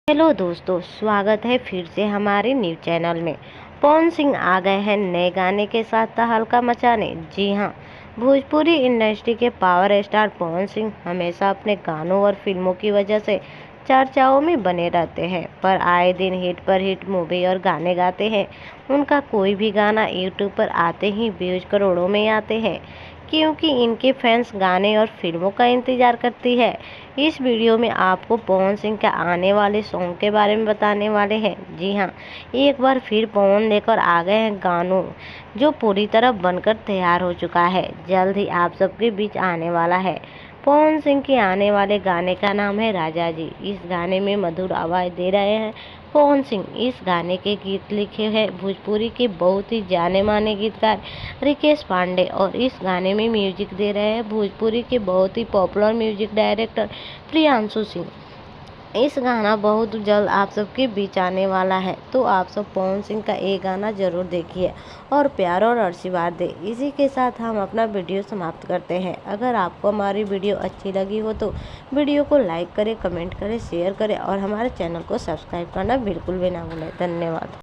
Hello दोस्तों, स्वागत है फिर से हमारे न्यूज चैनल में। पवन सिंह आ गए हैं नए गाने के साथ तहलका मचाने। जी हां, भोजपुरी इंडस्ट्री के पावर स्टार पवन सिंह हमेशा अपने गानों और फिल्मों की वजह से चर्चाओं में बने रहते हैं, पर आए दिन हिट पर हिट मूवी और गाने गाते हैं। उनका कोई भी गाना यूट्यूब पर आते ही व्यूज करोड़ों में आते हैं, क्योंकि इनके फैंस गाने और फिल्मों का इंतजार करती है। इस वीडियो में आपको पवन सिंह के आने वाले सॉन्ग के बारे में बताने वाले हैं। जी हाँ, एक बार फिर पवन लेकर आ गए हैं गानों जो पूरी तरह बनकर तैयार हो चुका है, जल्द ही आप सबके बीच आने वाला है। पवन सिंह के आने वाले गाने का नाम है राजा जी। इस गाने में मधुर आवाज़ दे रहे हैं पवन सिंह। इस गाने के गीत लिखे हैं भोजपुरी के बहुत ही जाने माने गीतकार रिकेश पांडे, और इस गाने में म्यूजिक दे रहे हैं भोजपुरी के बहुत ही popular music director Priyanshu Singh. इस गाना बहुत जल्द आप सबके बीच आने वाला है, तो आप सब पवन सिंह का ये गाना जरूर देखिए और प्यार और आशीर्वाद दें। इसी के साथ हम अपना वीडियो समाप्त करते हैं। अगर आपको हमारी वीडियो अच्छी लगी हो तो वीडियो को लाइक करें, कमेंट करें, शेयर करें और हमारे चैनल को सब्सक्राइब करना बिल्कुल भी ना भूलें। धन्यवाद।